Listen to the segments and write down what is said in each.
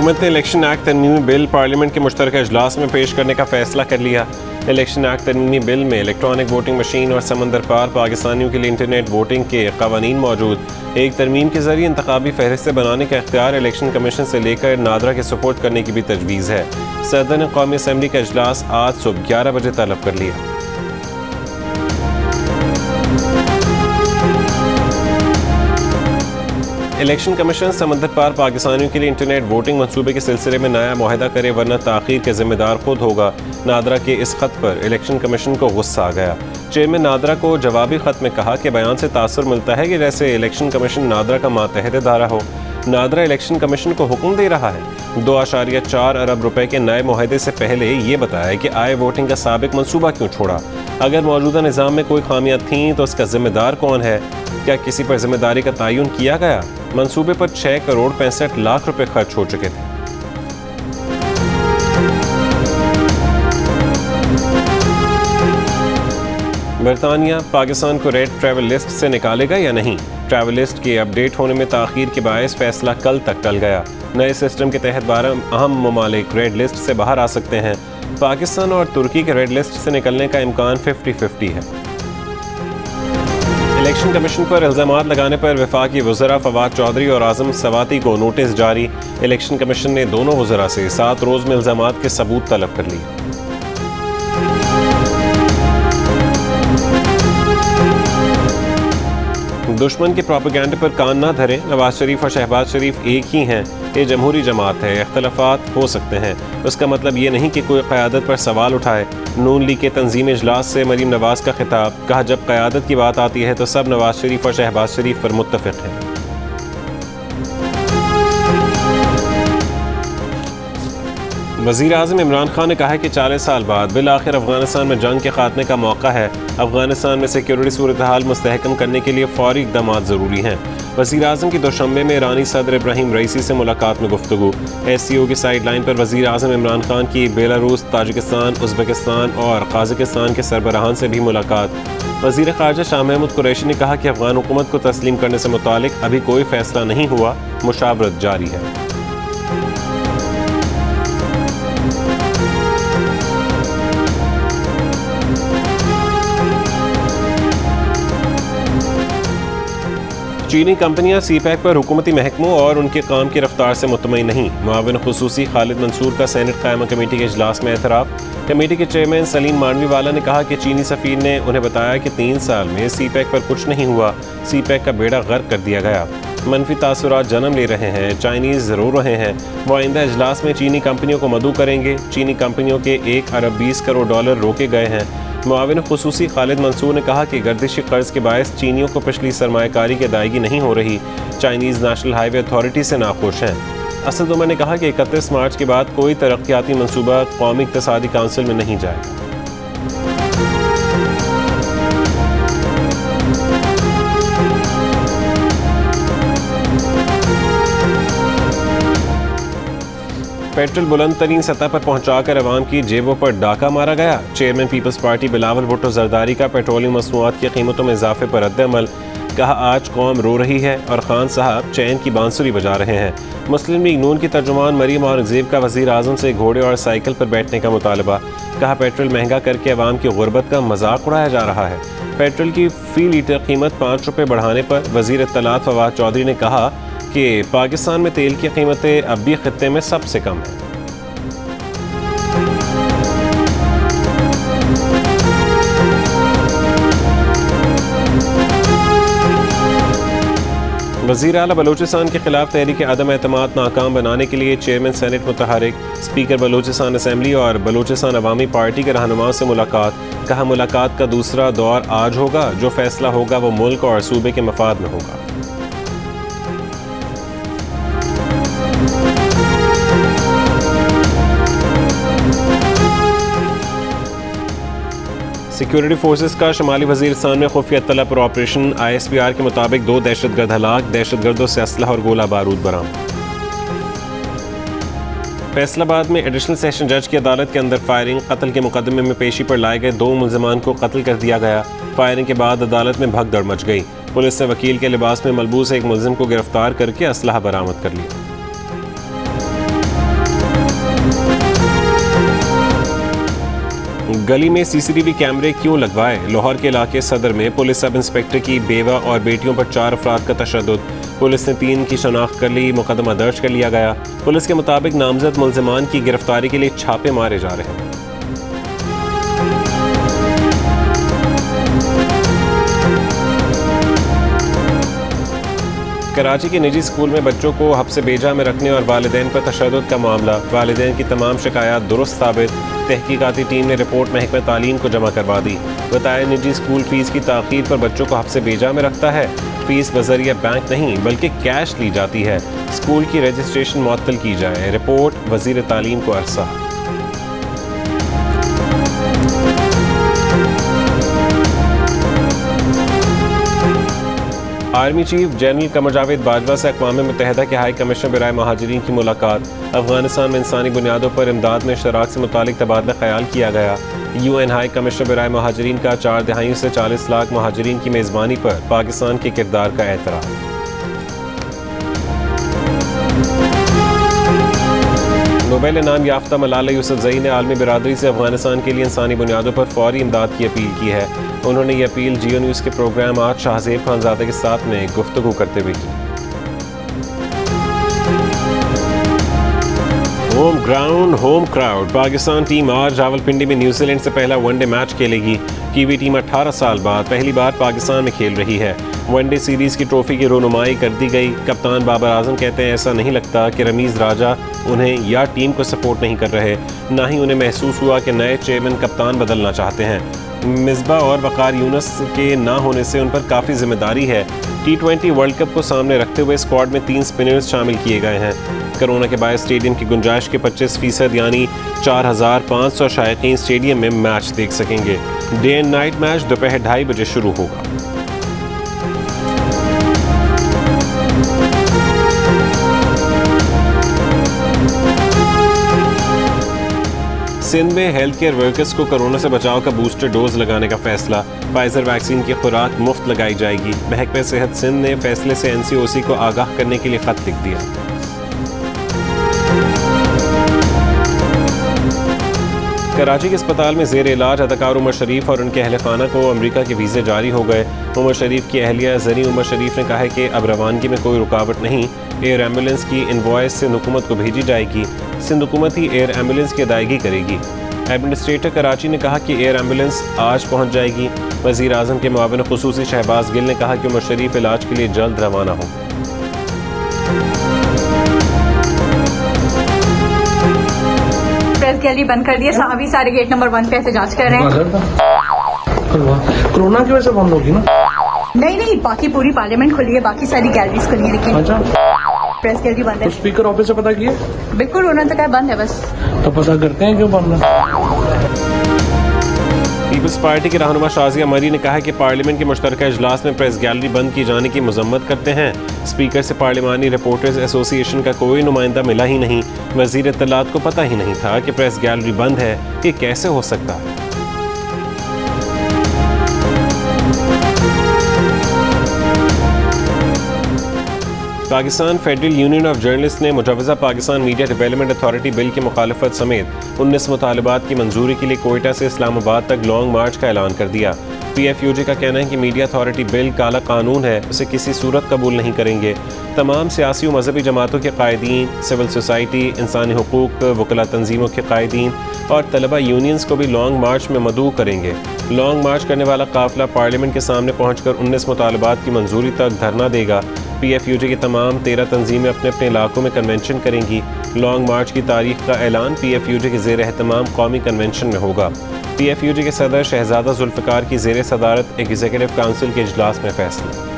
हुकूमत ने election act तरमीमी bill parliament के मुश्तरका इजलास में पेश करने का फैसला कर लिया। इलेक्शन एक्ट तरमीमी बिल में इलेक्ट्रॉनिक वोटिंग मशीन और समंदर पार पाकिस्तानियों के लिए इंटरनेट वोटिंग के कवानीन मौजूद। एक तरमीम के जरिए इंतखाबी फहरिस्तें बनाने का इख्तियार इलेक्शन कमीशन से लेकर नादरा के सपोर्ट करने की भी तजवीज़ है। सदर ने कौमी असम्बली का इजलास आज सुबह 11 बजे तलब कर लिया। इलेक्शन कमीशन समंदर पार पाकिस्तानियों के लिए इंटरनेट वोटिंग मंसूबे के सिलसिले में नया मुआहदा करे वरना ताख़ीर के जिम्मेदार खुद होगा। नादरा के इस खत पर इलेक्शन कमीशन को गुस्सा आ गया। चेयरमैन नादरा को जवाबी खत में कहा कि बयान से तासुर मिलता है कि जैसे इलेक्शन कमीशन नादरा का मातहत इदारा हो। नादरा इलेक्शन कमीशन को हुक्म दे रहा है। 2.4 अरब रुपए के नए मुआहदे से पहले ये बताया कि आए वोटिंग का साबिक मंसूबा क्यों छोड़ा। अगर मौजूदा निज़ाम में कोई खामियां थीं तो इसका जिम्मेदार कौन है? क्या किसी पर जिम्मेदारी का तयन किया गया? मंसूबे पर 6 करोड़ 65 लाख रुपए खर्च हो चुके थे। बरतानिया पाकिस्तान को रेड ट्रैवल लिस्ट से निकालेगा या नहीं? ट्रैवल लिस्ट के अपडेट होने में ताख़ीर के बायस फैसला कल तक टल गया। नए सिस्टम के तहत 12 अहम ममालिक रेड लिस्ट से बाहर आ सकते हैं। पाकिस्तान और तुर्की के रेड लिस्ट से निकलने का इम्कान 50-50 है। इलेक्शन कमीशन पर इल्ज़ामात लगाने पर वफाकी वज़रा फवाद चौधरी और आज़म सवाती को नोटिस जारी। इलेक्शन कमीशन ने दोनों वज़रा से 7 रोज़ में इल्ज़ामात के सबूत तलब कर लिए। दुश्मन के प्रोपेगेंडे पर कान ना धरें। नवाज शरीफ और शहबाज शरीफ एक ही हैं। ये जमहूरी जमात है, इख्तलाफात हो सकते हैं। उसका मतलब ये नहीं कि कोई क़यादत पर सवाल उठाए। नून लीग के तंजीम इजलास से मरीम नवाज का खिताब। कहा जब क़यादत की बात आती है तो सब नवाज शरीफ और शहबाज शरीफ पर मुत्तफ़िक़ हैं। वज़ीर आज़म इमरान खान ने कहा है कि 40 साल बाद बिल आखिर अफगानिस्तान में जंग के खात्मे का मौका है। अफगानिस्तान में सिक्योरिटी सूरत हाल मुस्तहकम करने के लिए फ़ौरी इक़दामात ज़रूरी हैं। वज़ीर आज़म की दोशंबे में ईरानी सदर इब्राहिम रईसी से मुलाकात में गुफ्तगू। SCO की साइड लाइन पर वज़ीर आज़म इमरान खान की बेलारूस, ताजिकिस्तान, उज़्बेकिस्तान और काज़ाकिस्तान के सरबराहान से भी मुलाकात। वज़ीर ख़ारजा शाह महमूद कुरैशी ने कहा कि अफ़गान हुकूमत को तस्लीम करने से मुतालिक अभी कोई फ़ैसला नहीं हुआ, मुशावरत जारी है। चीनी कंपनियां CPEC पर हुकूमती महकमों और उनके काम की रफ्तार से मुतमईन नहीं। मुआविन खुसूसी खालिद मंसूर का सेनेट कायमा कमेटी के इजलास में एतराफ़। कमेटी के चेयरमैन सलीम मानवीवाला ने कहा कि चीनी सफ़ीर ने उन्हें बताया कि 3 साल में CPEC पर कुछ नहीं हुआ। CPEC का बेड़ा गर्क कर दिया गया। मनफी तासुरात जन्म ले रहे हैं। चाइनीज़ रो रहे हैं। वो आइंदा इजलास में चीनी कंपनियों को मदऊ करेंगे। चीनी कंपनियों के 1 अरब 20 करोड़ डॉलर रोके गए हैं। मुआविन खुसूसी खालिद मंसूर ने कहा कि गर्दिशी कर्ज के बायस चीनियों को पिछली सरमायाकारी की अदायगी नहीं हो रही। चाइनीज़ नेशनल हाईवे अथॉरिटी से नाखुश हैं। असद उमर ने कहा कि 31 मार्च के बाद कोई तरक्याती मनसूबा कौमी इक़्तिसादी काउंसिल में नहीं जाएगा। पेट्रोल बुलंद तरीन सतह पर पहुंचाकर अवाम की जेबों पर डाका मारा गया। चेयरमैन पीपल्स पार्टी बिलावल भुट्टो जरदारी का पेट्रोलियम मसनूआत की कीमतों में इजाफे पर रद्द-ए-अमल। कहा आज कौम रो रही है और खान साहब चैन की बांसुरी बजा रहे हैं। मुस्लिम लीग नून की तर्जुमान मरीम औरंगज़ेब का वज़ीर आज़म से घोड़े और साइकिल पर बैठने का मुतालबा। कहा पेट्रोल महंगा करके अवाम की गुर्बत का मजाक उड़ाया जा रहा है। पेट्रोल की फ़ी लीटर कीमत 5 रुपये बढ़ाने पर वज़ीर इत्तलात फवाद चौधरी ने कहा कि पाकिस्तान में तेल की कीमतें अब भी खित्ते में सबसे कम हैं। वज़ीर आला बलोचिस्तान के खिलाफ तहरीक अदम एतमाद नाकाम बनाने के लिए चेयरमैन सेनेट मुतहरिक, स्पीकर बलोचिस्तान असम्बली और बलोचिस्तान अवामी पार्टी के रहनुमाओं से मुलाकात। कहा मुलाकात का दूसरा दौर आज होगा। जो फैसला होगा वो मुल्क और सूबे के मफाद में होगा। सिक्योरिटी फोर्सेस का शुमाली वज़ीरिस्तान में खुफिया तला पर ऑपरेशन। ISPR के मुताबिक 2 दहशतगर्द हलाक। दहशतगर्दों से असलहा और गोला बारूद बरामद। फैसलाबाद में एडिशनल सेशन जज की अदालत के अंदर फायरिंग। कत्ल के मुकदमे में पेशी पर लाए गए 2 मुलजमान को कत्ल कर दिया गया। फायरिंग के बाद अदालत में भगदड़ मच गई। पुलिस ने वकील के लिबास में मलबूस एक मुलजिम को गिरफ्तार करके असलहा बरामद कर लिया। गली में CCTV कैमरे क्यों लगवाए? लाहौर के इलाके सदर में पुलिस सब इंस्पेक्टर की बेवा और बेटियों पर 4 अफराद का तशद्दुद। पुलिस ने 3 की शनाख्त कर ली, मुकदमा दर्ज कर लिया गया। पुलिस के मुताबिक नामजद मुल्जिमान की गिरफ्तारी के लिए छापे मारे जा रहे हैं। कराची के निजी स्कूल में बच्चों को हब्स बेजा में रखने और वालिदैन पर तशद्दुद का मामला। वालिदैन की तमाम शिकायत दुरुस्त साबित। तहकीकाती टीम ने रिपोर्ट महकमा तालीम को जमा करवा दी। बताया निजी स्कूल फीस की ताख़ीर पर बच्चों को हब्स बेजा में रखता है। फीस बजरिया बैंक नहीं बल्कि कैश ली जाती है। स्कूल की रजिस्ट्रेशन मुअत्तल की जाए। रिपोर्ट वज़ीर तालीम को अरसा। Army chief general Qamar Javed Bajwa से अक़वाम मुत्तहिदा के हाई कमिश्नर बराए महाजरीन की मुलाकात। अफगानिस्तान में इंसानी बुनियादों पर इमदाद में इश्तराक से मुतालिक तबादला ख्याल किया गया। UN हाई कमिश्नर बराए महाजरीन का 4 दहाइयों से 40 लाख महाजरीन की मेज़बानी पर पाकिस्तान के किरदार का एतराफ़। नोबेल इनाम याफ्ता मलाला यूसुफजई ने आलमी बिरादरी से अफगानिस्तान के लिए इंसानी बुनियादों पर फौरी इमदाद की अपील की है। उन्होंने ये अपील जियो न्यूज़ के प्रोग्राम आज शाहजेब खानजादे के साथ में गुफ्तगू करते हुए की। Home ground home crowd. Pakistan team आज रावलपिंडी में न्यूजीलैंड से पहला वनडे मैच खेलेगी। कीवी टीम 18 साल बाद पहली बार पाकिस्तान में खेल रही है। वनडे सीरीज़ की ट्रॉफी की रोनुमाई कर दी गई। कप्तान बाबर आजम कहते हैं ऐसा नहीं लगता कि रमीज़ राजा उन्हें या टीम को सपोर्ट नहीं कर रहे, ना ही उन्हें महसूस हुआ कि नए चेयरमैन कप्तान बदलना चाहते हैं। मिसबा और वकार यूनुस के ना होने से उन पर काफ़ी जिम्मेदारी है। T20 वर्ल्ड कप को सामने रखते हुए स्क्वाड में 3 स्पिनर्स शामिल किए गए हैं। कोरोना के बायस स्टेडियम की गुंजाइश के 25% यानी 4500 शायकीन स्टेडियम में मैच देख सकेंगे। डे एंड नाइट मैच दोपहर 2:30 बजे शुरू होगा। सिंध में हेल्थ केयर वर्कर्स को कोरोना से बचाव का बूस्टर डोज लगाने का फैसला। फाइजर वैक्सीन की खुराक मुफ्त लगाई जाएगी। महकमा सेहत सिंध ने फैसले से NCOC को आगाह करने के लिए खत लिख दिया। कराची के अस्पताल में जेर इलाज अदाकार उमर शरीफ और उनके अहल खाना को अमरीका के वीज़े जारी हो गए। उमर शरीफ की अहलिया जरी उमर शरीफ ने कहा है कि अब रवानगी में कोई रुकावट नहीं। एयर एम्बुलेंस की इनवॉइस सिंध हुकूमत को भेजी जाएगी। सिंध हुकूमत ही एयर एम्बुलेंस की अदायगी करेगी। एडमिनिस्ट्रेटर कराची ने कहा कि एयर एम्बुलेंस आज पहुँच जाएगी। वज़ीर आज़म के मुआविन खुसूसी शहबाज गिल ने कहा कि उमर शरीफ इलाज के लिए जल्द रवाना हो। प्रेस गैलरी बंद कर दिया। अभी सारे गेट नंबर 1 पे एहतजाज कर रहे हैं। कोरोना की वजह से बंद होगी ना? नहीं, बाकी पूरी पार्लियामेंट खुली है, बाकी सारी गैलरीज खुली है, लेकिन अच्छा प्रेस गैलरी बंद है। तो स्पीकर ऑफिस से पता किए? बिल्कुल, उन्होंने तो कहा बंद है बस। तो पता करते हैं क्यों बंद है। पीपल्स पार्टी के रहनुमा शाजिया मरी ने कहा कि पार्लियामेंट के मुश्तरका इजलास में प्रेस गैलरी बंद किए जाने की मजम्मत करते हैं। स्पीकर से पार्लिमानी रिपोर्टर्स एसोसिएशन का कोई नुमाइंदा मिला ही नहीं। वजीर इत्तलात को पता ही नहीं था कि प्रेस गैलरी बंद है। ये कैसे हो सकता है? Pakistan federal union of journalist ने मुजवज़ा Pakistan media development authority bill की मुखालफत समेत 19 मुतालबात की मंजूरी के लिए कोयटा से इस्लामाबाद तक लॉन्ग मार्च का ऐलान कर दिया। PFUJ का कहना है कि मीडिया अथॉरिटी बिल काला कानून है, उसे किसी सूरत कबूल नहीं करेंगे। तमाम सियासी और मजहबी जमातों के कायदीन, सिविल सोसाइटी, इंसानी हुकूक, वकला तंजीमों के कायदीन और तलबा यूनियंस को भी लॉन्ग मार्च में मदऊ करेंगे। लॉन्ग मार्च करने वाला काफिला पार्लियामेंट के सामने पहुंचकर 19 मुतालबात की मंजूरी तक धरना देगा। PFUJ की तमाम 13 तंजीमें अपने अपने इलाकों में कन्वेंशन करेंगी। लॉन्ग मार्च की तारीख का ऐलान PFUJ के ज़ेर एहतमाम कौमी कन्वेंशन में होगा। PFUJ के सदर शहजादा जुल्फ़िकार की ज़ेर सदारत एग्जीक्यूटिव काउंसिल के इजलास में फैसला।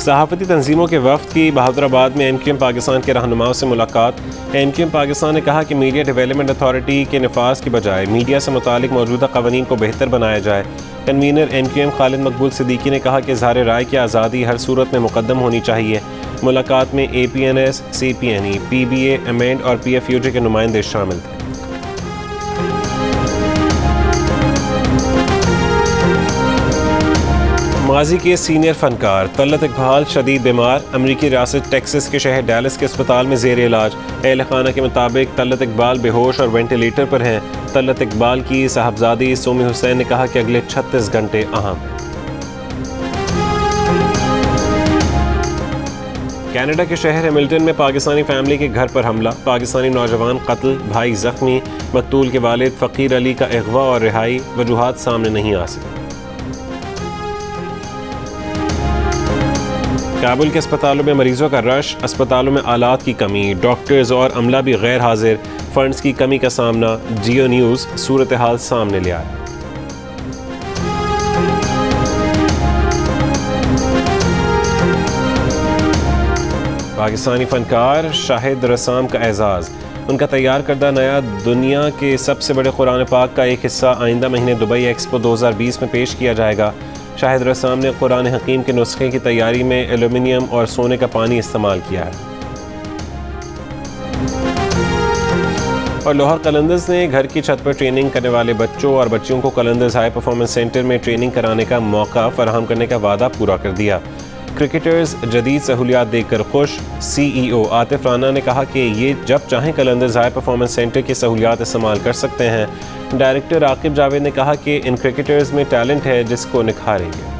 सहाफ़ती तंजीमों के वफ़द की बहादुराबाद में MQM पाकिस्तान के रहनुमाओं से मुलाकात। MQM पाकिस्तान ने कहा कि मीडिया डेवलपमेंट अथॉरिटी के नफाज की बजाय मीडिया से मुतालिक मौजूदा क़वानीन को बेहतर बनाया जाए। कन्वीनर MQM खालिद मकबूल सिद्दीकी ने कहा कि इज़हार राय की आज़ादी हर सूरत में मुकद्दम होनी चाहिए। मुलाकात में APNS, CPNE, PBA, अमेंड और PFUJ के नुमाइंदे शामिल थे। माजी के सीनियर फनकार तलत इकबाल शदीद बीमार, अमरीकी रियासत टेक्सास के शहर डैलस के अस्पताल में ज़ेर इलाज। अहल खाना के मुताबिक तलत इकबाल बेहोश और वेंटिलेटर पर हैं। तलत इकबाल की साहबजादी सोमी हुसैन ने कहा कि अगले 36 घंटे अहम हैं। कनाडा के शहर हैमिल्टन में पाकिस्तानी फैमिली के घर पर हमला, पाकिस्तानी नौजवान कत्ल, भाई जख्मी, मकतूल के वालिद फ़कीर अली का अगवा और रिहाई, वजूहात सामने नहीं आ सकी। काबुल के अस्पतालों में मरीजों का रश, अस्पतालों में आलात की कमी, डॉक्टर्स और अमला भी गैर हाजिर, फंड्स की कमी का सामना। जियो न्यूज़ सूरत हाल सामने ले आया। पाकिस्तानी फनकार शाहिद रसाम का एजाज़, उनका तैयार करदा नया दुनिया के सबसे बड़े कुरान पाक का एक हिस्सा आइंदा महीने दुबई एक्सपो 2020 में पेश किया जाएगा। शाहिद रसाम ने कुरान हकीम के नुस्खे की तैयारी में एल्यूमिनियम और सोने का पानी इस्तेमाल किया है। और लाहौर कलंदर्स ने घर की छत पर ट्रेनिंग करने वाले बच्चों और बच्चियों को कलंदर्स हाई परफॉर्मेंस सेंटर में ट्रेनिंग कराने का मौका फराहम करने का वादा पूरा कर दिया। क्रिकेटर्स जदीद सहूलियात देखकर खुश। CEO आतिफ राना ने कहा कि ये जब चाहें कलंदर्स हाई परफॉर्मेंस सेंटर की सहूलियात इस्तेमाल कर सकते हैं। डायरेक्टर आकिब जावेद ने कहा कि इन क्रिकेटर्स में टैलेंट है जिसको निखारेंगे।